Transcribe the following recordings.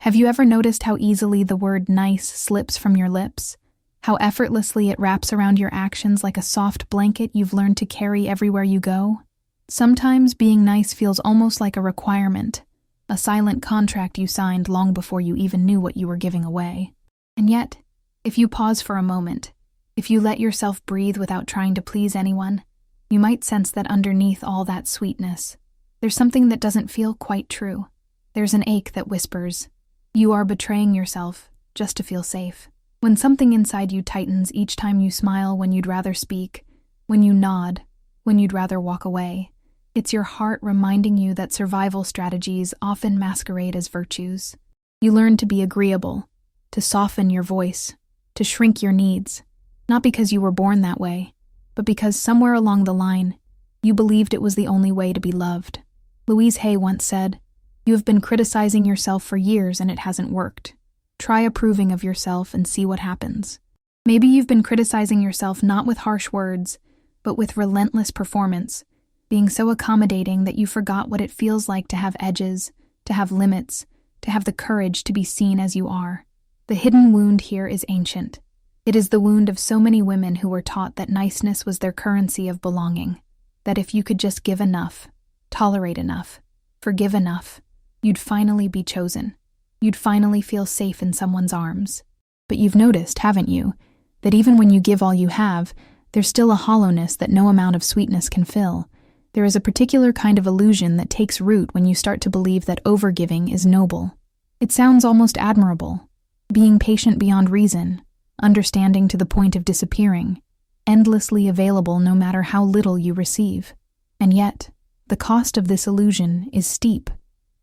Have you ever noticed how easily the word nice slips from your lips? How effortlessly it wraps around your actions like a soft blanket you've learned to carry everywhere you go? Sometimes being nice feels almost like a requirement, a silent contract you signed long before you even knew what you were giving away. And yet, if you pause for a moment, if you let yourself breathe without trying to please anyone, you might sense that underneath all that sweetness, there's something that doesn't feel quite true. There's an ache that whispers, you are betraying yourself just to feel safe. When something inside you tightens each time you smile when you'd rather speak, when you nod, when you'd rather walk away, it's your heart reminding you that survival strategies often masquerade as virtues. You learn to be agreeable, to soften your voice, to shrink your needs, not because you were born that way, but because somewhere along the line, you believed it was the only way to be loved. Louise Hay once said, "You have been criticizing yourself for years and it hasn't worked. Try approving of yourself and see what happens." Maybe you've been criticizing yourself not with harsh words, but with relentless performance, being so accommodating that you forgot what it feels like to have edges, to have limits, to have the courage to be seen as you are. The hidden wound here is ancient. It is the wound of so many women who were taught that niceness was their currency of belonging, that if you could just give enough, tolerate enough, forgive enough, you'd finally be chosen. You'd finally feel safe in someone's arms. But you've noticed, haven't you, that even when you give all you have, there's still a hollowness that no amount of sweetness can fill. There is a particular kind of illusion that takes root when you start to believe that overgiving is noble. It sounds almost admirable, being patient beyond reason, understanding to the point of disappearing, endlessly available no matter how little you receive. And yet, the cost of this illusion is steep.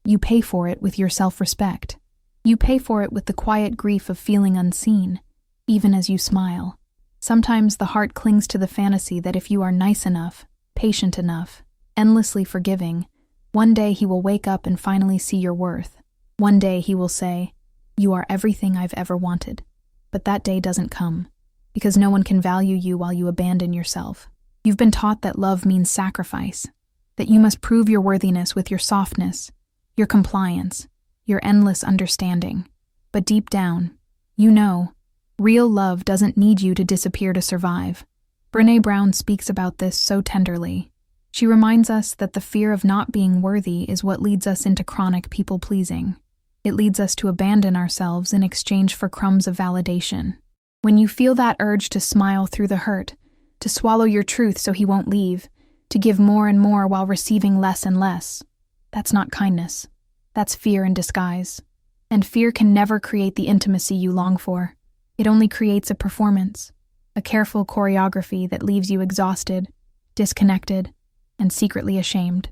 You pay for it with your self-respect. You pay for it with the quiet grief of feeling unseen, even as you smile. Sometimes the heart clings to the fantasy that if you are nice enough, patient enough, endlessly forgiving, one day he will wake up and finally see your worth. One day he will say, "You are everything I've ever wanted." But that day doesn't come, because no one can value you while you abandon yourself. You've been taught that love means sacrifice, that you must prove your worthiness with your softness, your compliance, your endless understanding. But deep down, you know, real love doesn't need you to disappear to survive. Brené Brown speaks about this so tenderly. She reminds us that the fear of not being worthy is what leads us into chronic people-pleasing. It leads us to abandon ourselves in exchange for crumbs of validation. When you feel that urge to smile through the hurt, to swallow your truth so he won't leave, to give more and more while receiving less and less, that's not kindness. That's fear in disguise. And fear can never create the intimacy you long for. It only creates a performance, a careful choreography that leaves you exhausted, disconnected, and secretly ashamed.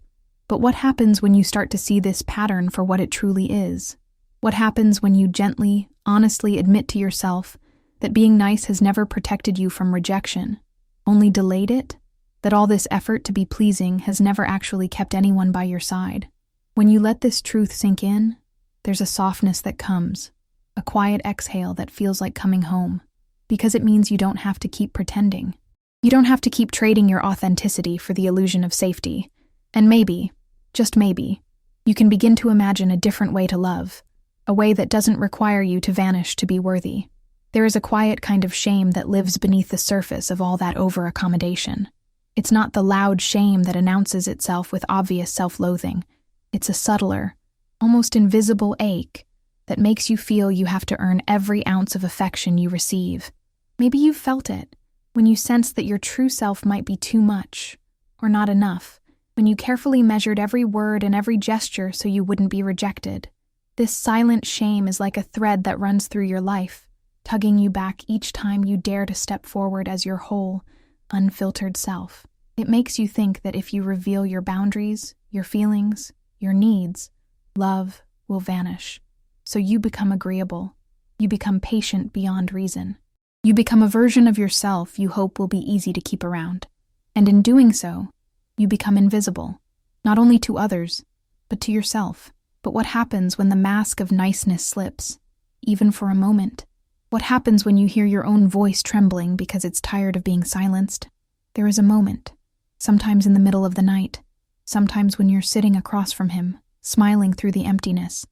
But what happens when you start to see this pattern for what it truly is? What happens when you gently, honestly admit to yourself that being nice has never protected you from rejection, only delayed it? That all this effort to be pleasing has never actually kept anyone by your side? When you let this truth sink in, there's a softness that comes, a quiet exhale that feels like coming home, because it means you don't have to keep pretending. You don't have to keep trading your authenticity for the illusion of safety. And maybe, just maybe, you can begin to imagine a different way to love, a way that doesn't require you to vanish to be worthy. There is a quiet kind of shame that lives beneath the surface of all that over-accommodation. It's not the loud shame that announces itself with obvious self-loathing. It's a subtler, almost invisible ache that makes you feel you have to earn every ounce of affection you receive. Maybe you've felt it when you sensed that your true self might be too much or not enough, when you carefully measured every word and every gesture so you wouldn't be rejected. This silent shame is like a thread that runs through your life, tugging you back each time you dare to step forward as your whole, unfiltered self. It makes you think that if you reveal your boundaries, your feelings, your needs, love will vanish. So you become agreeable. You become patient beyond reason. You become a version of yourself you hope will be easy to keep around. And in doing so, you become invisible, not only to others, but to yourself. But what happens when the mask of niceness slips, even for a moment? What happens when you hear your own voice trembling because it's tired of being silenced? There is a moment, sometimes in the middle of the night, sometimes when you're sitting across from him, smiling through the emptiness,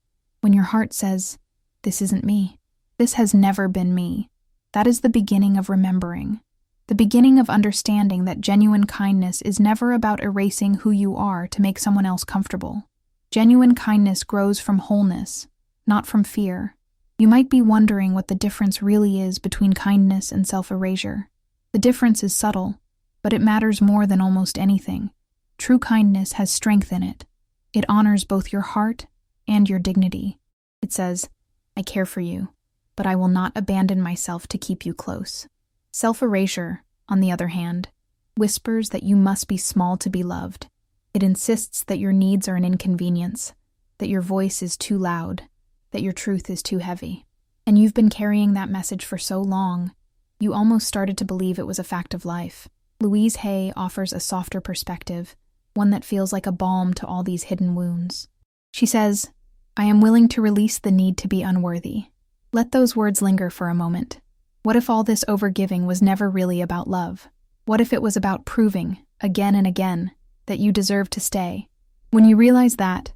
when your heart says, this isn't me. This has never been me. That is the beginning of remembering. The beginning of understanding that genuine kindness is never about erasing who you are to make someone else comfortable. Genuine kindness grows from wholeness, not from fear. You might be wondering what the difference really is between kindness and self-erasure. The difference is subtle, but it matters more than almost anything. True kindness has strength in it. It honors both your heart and your dignity. It says, I care for you, but I will not abandon myself to keep you close. Self-erasure, on the other hand, whispers that you must be small to be loved. It insists that your needs are an inconvenience, that your voice is too loud, that your truth is too heavy. And you've been carrying that message for so long, you almost started to believe it was a fact of life. Louise Hay offers a softer perspective, one that feels like a balm to all these hidden wounds. She says, I am willing to release the need to be unworthy. Let those words linger for a moment. What if all this overgiving was never really about love? What if it was about proving, again and again, that you deserve to stay? When you realize that,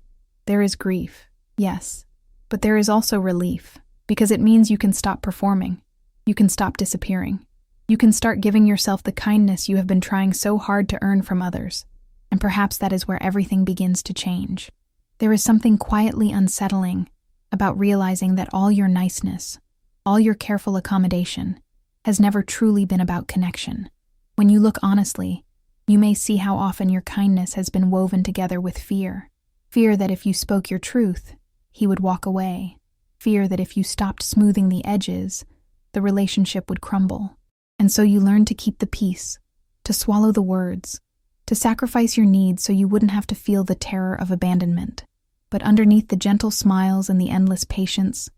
there is grief, yes, but there is also relief, because it means you can stop performing. You can stop disappearing. You can start giving yourself the kindness you have been trying so hard to earn from others. And perhaps that is where everything begins to change. There is something quietly unsettling about realizing that all your niceness, all your careful accommodation, has never truly been about connection. When you look honestly, you may see how often your kindness has been woven together with fear. Fear that if you spoke your truth, he would walk away. Fear that if you stopped smoothing the edges, the relationship would crumble. And so you learned to keep the peace, to swallow the words, to sacrifice your needs so you wouldn't have to feel the terror of abandonment. But underneath the gentle smiles and the endless patience,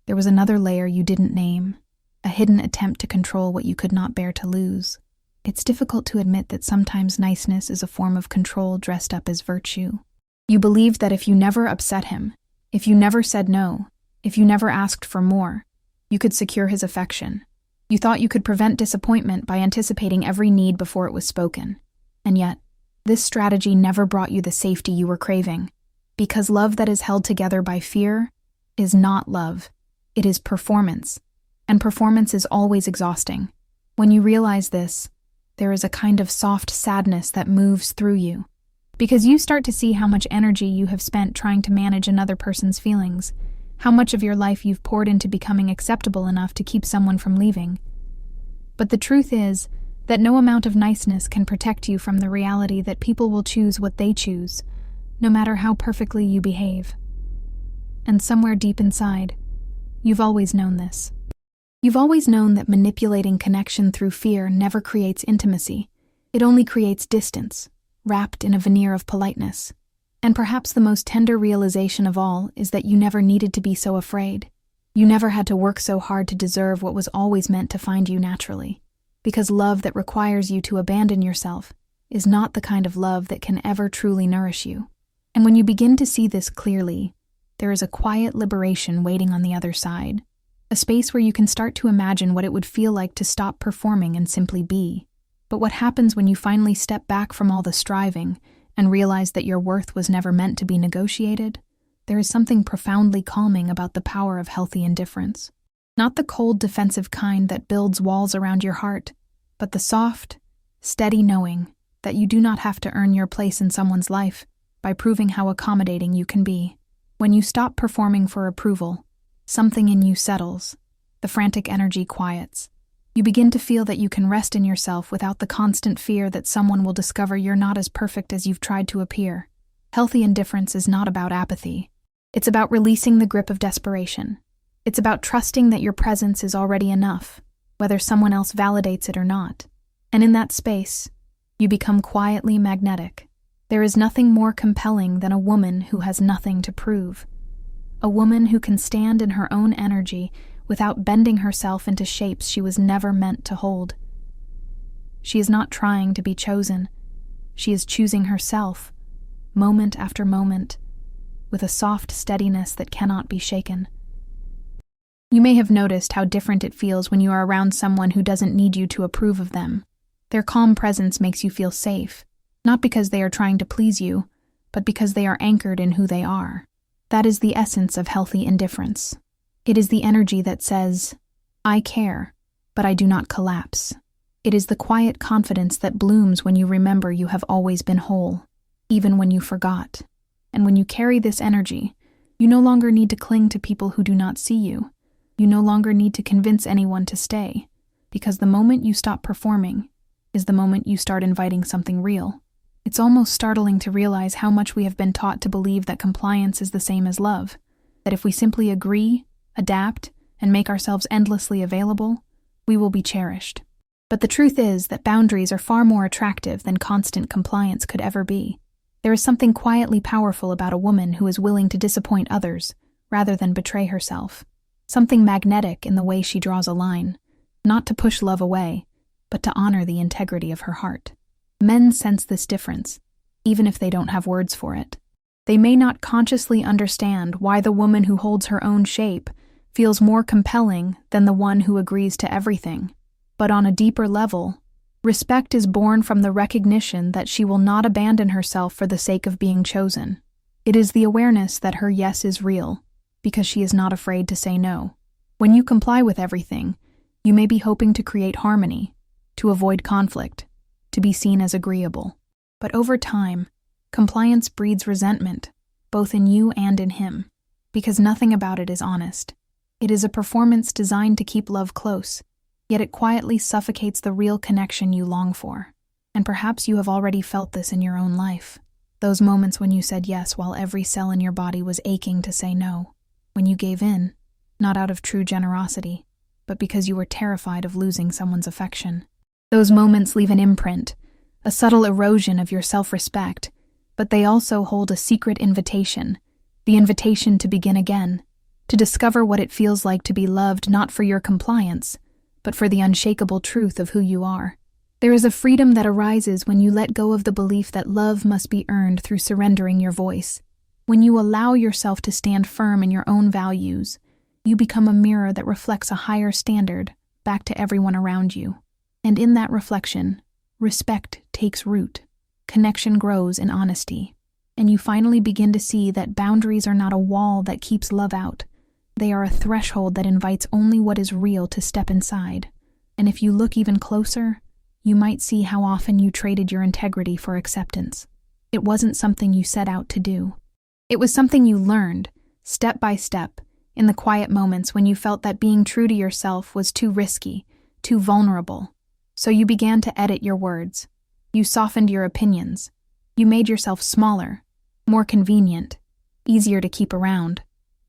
there was another layer you didn't name, a hidden attempt to control what you could not bear to lose. It's difficult to admit that sometimes niceness is a form of control dressed up as virtue. You believed that if you never upset him, if you never said no, if you never asked for more, you could secure his affection. You thought you could prevent disappointment by anticipating every need before it was spoken. And yet, this strategy never brought you the safety you were craving. Because love that is held together by fear is not love. It is performance. And performance is always exhausting. When you realize this, there is a kind of soft sadness that moves through you. Because you start to see how much energy you have spent trying to manage another person's feelings, how much of your life you've poured into becoming acceptable enough to keep someone from leaving. But the truth is that no amount of niceness can protect you from the reality that people will choose what they choose, no matter how perfectly you behave. And somewhere deep inside, you've always known this. You've always known that manipulating connection through fear never creates intimacy. It only creates distance, wrapped in a veneer of politeness. And perhaps the most tender realization of all is that you never needed to be so afraid. You never had to work so hard to deserve what was always meant to find you naturally. Because love that requires you to abandon yourself is not the kind of love that can ever truly nourish you. And when you begin to see this clearly, there is a quiet liberation waiting on the other side. A space where you can start to imagine what it would feel like to stop performing and simply be. But what happens when you finally step back from all the striving and realize that your worth was never meant to be negotiated? There is something profoundly calming about the power of healthy indifference. Not the cold, defensive kind that builds walls around your heart, but the soft, steady knowing that you do not have to earn your place in someone's life by proving how accommodating you can be. When you stop performing for approval, something in you settles. The frantic energy quiets. You begin to feel that you can rest in yourself without the constant fear that someone will discover you're not as perfect as you've tried to appear. Healthy indifference is not about apathy. It's about releasing the grip of desperation. It's about trusting that your presence is already enough, whether someone else validates it or not. And in that space, you become quietly magnetic. There is nothing more compelling than a woman who has nothing to prove. A woman who can stand in her own energy without bending herself into shapes she was never meant to hold. She is not trying to be chosen. She is choosing herself, moment after moment, with a soft steadiness that cannot be shaken. You may have noticed how different it feels when you are around someone who doesn't need you to approve of them. Their calm presence makes you feel safe, not because they are trying to please you, but because they are anchored in who they are. That is the essence of healthy indifference. It is the energy that says, I care, but I do not collapse. It is the quiet confidence that blooms when you remember you have always been whole, even when you forgot. And when you carry this energy, you no longer need to cling to people who do not see you. You no longer need to convince anyone to stay, because the moment you stop performing is the moment you start inviting something real. It's almost startling to realize how much we have been taught to believe that compliance is the same as love, that if we simply agree, adapt, and make ourselves endlessly available, we will be cherished. But the truth is that boundaries are far more attractive than constant compliance could ever be. There is something quietly powerful about a woman who is willing to disappoint others rather than betray herself. Something magnetic in the way she draws a line, not to push love away, but to honor the integrity of her heart. Men sense this difference, even if they don't have words for it. They may not consciously understand why the woman who holds her own shape feels more compelling than the one who agrees to everything. But on a deeper level, respect is born from the recognition that she will not abandon herself for the sake of being chosen. It is the awareness that her yes is real, because she is not afraid to say no. When you comply with everything, you may be hoping to create harmony, to avoid conflict, to be seen as agreeable. But over time, compliance breeds resentment, both in you and in him, because nothing about it is honest. It is a performance designed to keep love close, yet it quietly suffocates the real connection you long for. And perhaps you have already felt this in your own life. Those moments when you said yes while every cell in your body was aching to say no. When you gave in, not out of true generosity, but because you were terrified of losing someone's affection. Those moments leave an imprint, a subtle erosion of your self-respect, but they also hold a secret invitation, the invitation to begin again, to discover what it feels like to be loved not for your compliance, but for the unshakable truth of who you are. There is a freedom that arises when you let go of the belief that love must be earned through surrendering your voice. When you allow yourself to stand firm in your own values, you become a mirror that reflects a higher standard back to everyone around you. And in that reflection, respect takes root, connection grows in honesty, and you finally begin to see that boundaries are not a wall that keeps love out. They are a threshold that invites only what is real to step inside. And if you look even closer, you might see how often you traded your integrity for acceptance. It wasn't something you set out to do. It was something you learned, step by step, in the quiet moments when you felt that being true to yourself was too risky, too vulnerable. So you began to edit your words. You softened your opinions. You made yourself smaller, more convenient, easier to keep around.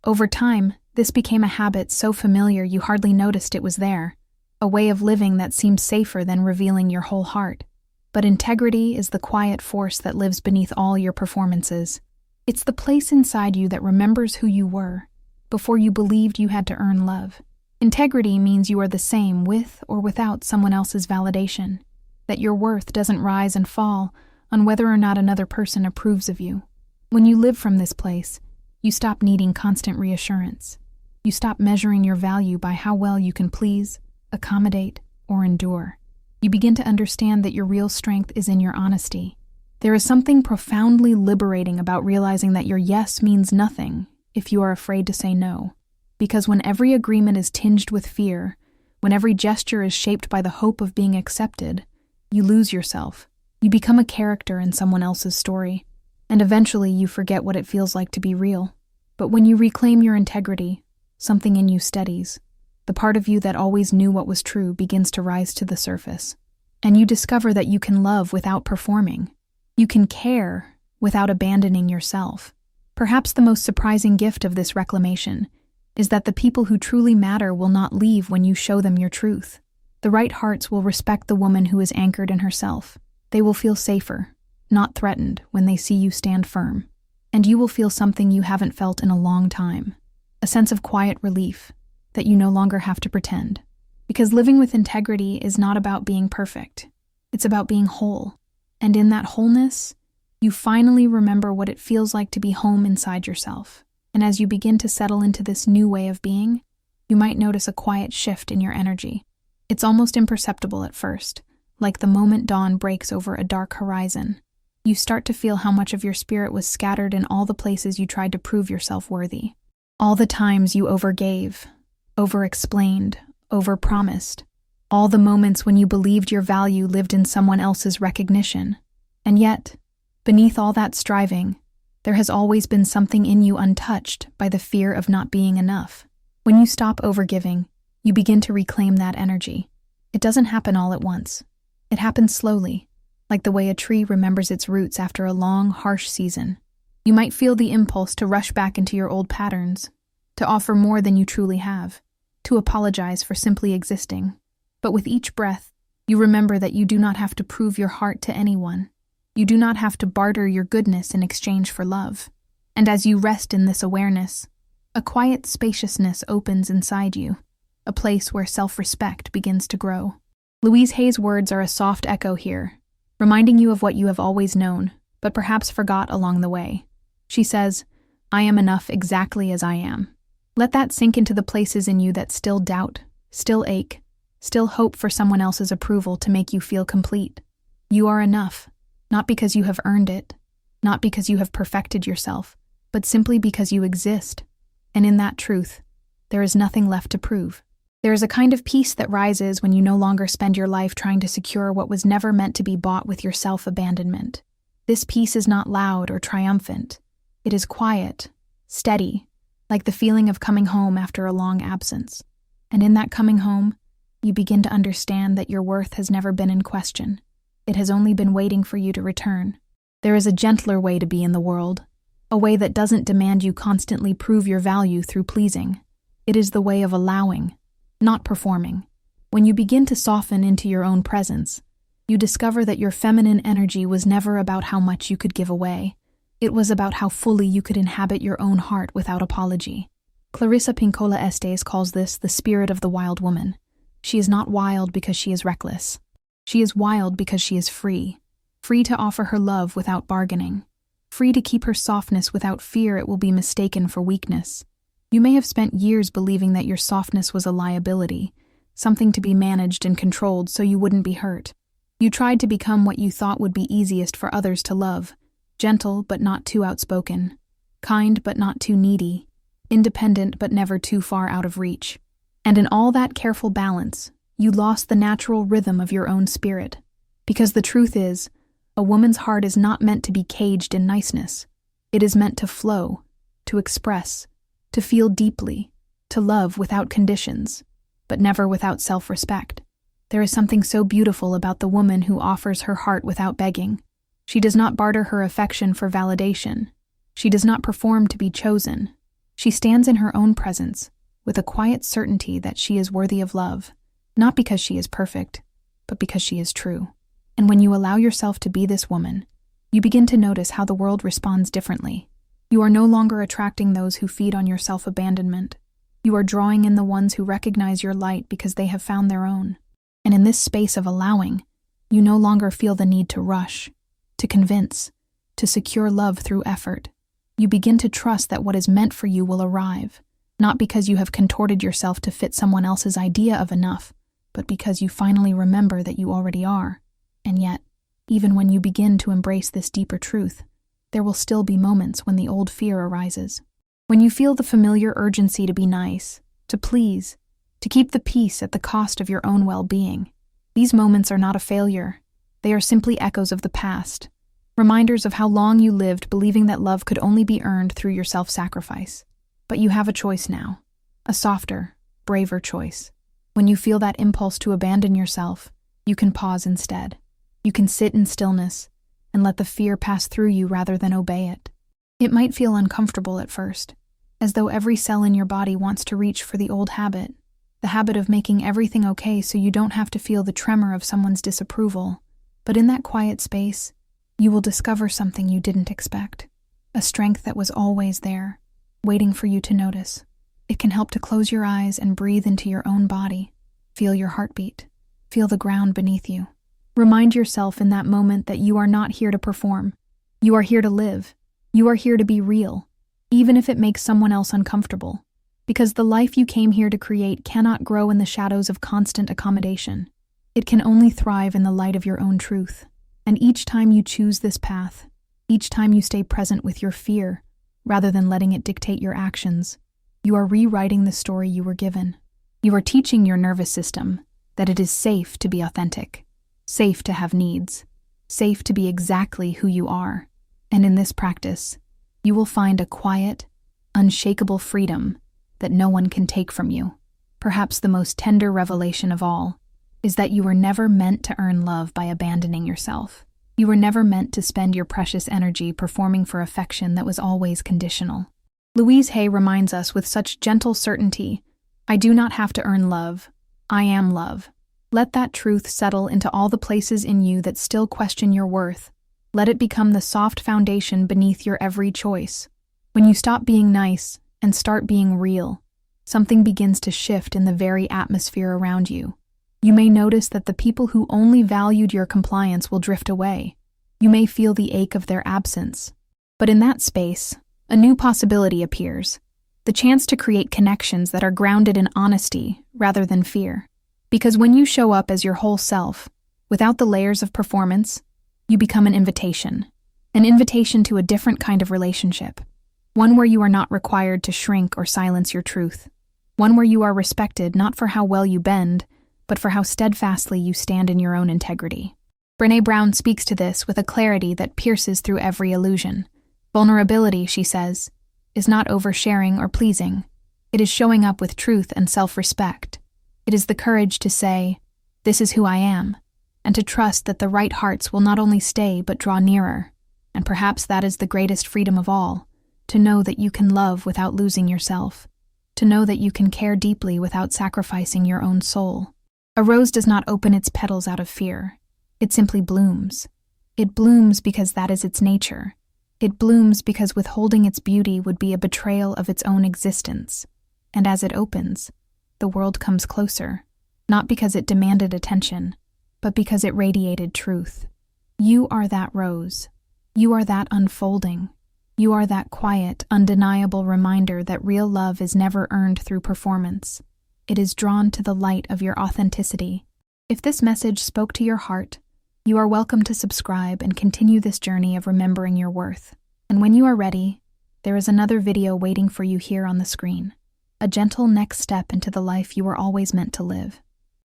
Over time, this became a habit so familiar you hardly noticed it was there, a way of living that seemed safer than revealing your whole heart. But integrity is the quiet force that lives beneath all your performances. It's the place inside you that remembers who you were before you believed you had to earn love. Integrity means you are the same with or without someone else's validation, that your worth doesn't rise and fall on whether or not another person approves of you. When you live from this place, you stop needing constant reassurance. You stop measuring your value by how well you can please, accommodate, or endure. You begin to understand that your real strength is in your honesty. There is something profoundly liberating about realizing that your yes means nothing if you are afraid to say no. Because when every agreement is tinged with fear, when every gesture is shaped by the hope of being accepted, you lose yourself. You become a character in someone else's story, and eventually you forget what it feels like to be real. But when you reclaim your integrity, something in you steadies. The part of you that always knew what was true begins to rise to the surface, and you discover that you can love without performing. You can care without abandoning yourself. Perhaps the most surprising gift of this reclamation is that the people who truly matter will not leave when you show them your truth. The right hearts will respect the woman who is anchored in herself. They will feel safer, not threatened, when they see you stand firm. And you will feel something you haven't felt in a long time, a sense of quiet relief that you no longer have to pretend. Because living with integrity is not about being perfect. It's about being whole. And in that wholeness, you finally remember what it feels like to be home inside yourself. And as you begin to settle into this new way of being, you might notice a quiet shift in your energy. It's almost imperceptible at first, like the moment dawn breaks over a dark horizon. You start to feel how much of your spirit was scattered in all the places you tried to prove yourself worthy. All the times you overgave, over-explained, over-promised. All the moments when you believed your value lived in someone else's recognition. And yet, beneath all that striving, there has always been something in you untouched by the fear of not being enough. When you stop overgiving, you begin to reclaim that energy. It doesn't happen all at once. It happens slowly, like the way a tree remembers its roots after a long, harsh season. You might feel the impulse to rush back into your old patterns, to offer more than you truly have, to apologize for simply existing. But with each breath, you remember that you do not have to prove your heart to anyone. You do not have to barter your goodness in exchange for love. And as you rest in this awareness, a quiet spaciousness opens inside you, a place where self-respect begins to grow. Louise Hay's words are a soft echo here, reminding you of what you have always known, but perhaps forgot along the way. She says, "I am enough exactly as I am." Let that sink into the places in you that still doubt, still ache, still hope for someone else's approval to make you feel complete. You are enough, not because you have earned it, not because you have perfected yourself, but simply because you exist. And in that truth, there is nothing left to prove. There is a kind of peace that rises when you no longer spend your life trying to secure what was never meant to be bought with your self-abandonment. This peace is not loud or triumphant. It is quiet, steady, like the feeling of coming home after a long absence. And in that coming home, you begin to understand that your worth has never been in question. It has only been waiting for you to return. There is a gentler way to be in the world, a way that doesn't demand you constantly prove your value through pleasing. It is the way of allowing, not performing. When you begin to soften into your own presence, you discover that your feminine energy was never about how much you could give away. It was about how fully you could inhabit your own heart without apology. Clarissa Pinkola Estes calls this the spirit of the wild woman. She is not wild because she is reckless. She is wild because she is free. Free to offer her love without bargaining. Free to keep her softness without fear it will be mistaken for weakness. You may have spent years believing that your softness was a liability, something to be managed and controlled so you wouldn't be hurt. You tried to become what you thought would be easiest for others to love, gentle but not too outspoken, kind but not too needy, independent but never too far out of reach. And in all that careful balance, you lost the natural rhythm of your own spirit. Because the truth is, a woman's heart is not meant to be caged in niceness. It is meant to flow, to express, to feel deeply, to love without conditions, but never without self-respect. There is something so beautiful about the woman who offers her heart without begging. She does not barter her affection for validation. She does not perform to be chosen. She stands in her own presence, with a quiet certainty that she is worthy of love, not because she is perfect, but because she is true. And when you allow yourself to be this woman, you begin to notice how the world responds differently. You are no longer attracting those who feed on your self-abandonment. You are drawing in the ones who recognize your light because they have found their own. And in this space of allowing, you no longer feel the need to rush, to convince, to secure love through effort. You begin to trust that what is meant for you will arrive, not because you have contorted yourself to fit someone else's idea of enough, but because you finally remember that you already are. And yet, even when you begin to embrace this deeper truth, there will still be moments when the old fear arises. When you feel the familiar urgency to be nice, to please, to keep the peace at the cost of your own well-being. These moments are not a failure. They are simply echoes of the past, reminders of how long you lived believing that love could only be earned through your self-sacrifice. But you have a choice now, a softer, braver choice. When you feel that impulse to abandon yourself, you can pause instead. You can sit in stillness and let the fear pass through you rather than obey it. It might feel uncomfortable at first, as though every cell in your body wants to reach for the old habit, the habit of making everything okay so you don't have to feel the tremor of someone's disapproval. But in that quiet space, you will discover something you didn't expect, a strength that was always there, waiting for you to notice. It can help to close your eyes and breathe into your own body. Feel your heartbeat. Feel the ground beneath you. Remind yourself in that moment that you are not here to perform. You are here to live. You are here to be real, even if it makes someone else uncomfortable. Because the life you came here to create cannot grow in the shadows of constant accommodation. It can only thrive in the light of your own truth. And each time you choose this path, each time you stay present with your fear, rather than letting it dictate your actions, You are rewriting the story you were given. You are teaching your nervous system that it is safe to be authentic, safe to have needs, safe to be exactly who you are. And in this practice, you will find a quiet, unshakable freedom that no one can take from you. Perhaps the most tender revelation of all is that you were never meant to earn love by abandoning yourself. You were never meant to spend your precious energy performing for affection that was always conditional. Louise Hay reminds us with such gentle certainty, I do not have to earn love. I am love. Let that truth settle into all the places in you that still question your worth. Let it become the soft foundation beneath your every choice. When you stop being nice and start being real, something begins to shift in the very atmosphere around you. You may notice that the people who only valued your compliance will drift away. You may feel the ache of their absence. But in that space, a new possibility appears. The chance to create connections that are grounded in honesty rather than fear. Because when you show up as your whole self, without the layers of performance, you become an invitation to a different kind of relationship. One where you are not required to shrink or silence your truth. One where you are respected not for how well you bend, but for how steadfastly you stand in your own integrity. Brené Brown speaks to this with a clarity that pierces through every illusion. Vulnerability, she says, is not oversharing or pleasing. It is showing up with truth and self-respect. It is the courage to say, this is who I am, and to trust that the right hearts will not only stay but draw nearer. And perhaps that is the greatest freedom of all, to know that you can love without losing yourself, to know that you can care deeply without sacrificing your own soul. A rose does not open its petals out of fear. It simply blooms. It blooms because that is its nature. It blooms because withholding its beauty would be a betrayal of its own existence. And as it opens, the world comes closer, not because it demanded attention, but because it radiated truth. You are that rose. You are that unfolding. You are that quiet, undeniable reminder that real love is never earned through performance. It is drawn to the light of your authenticity. If this message spoke to your heart, you are welcome to subscribe and continue this journey of remembering your worth. And when you are ready, there is another video waiting for you here on the screen. A gentle next step into the life you were always meant to live.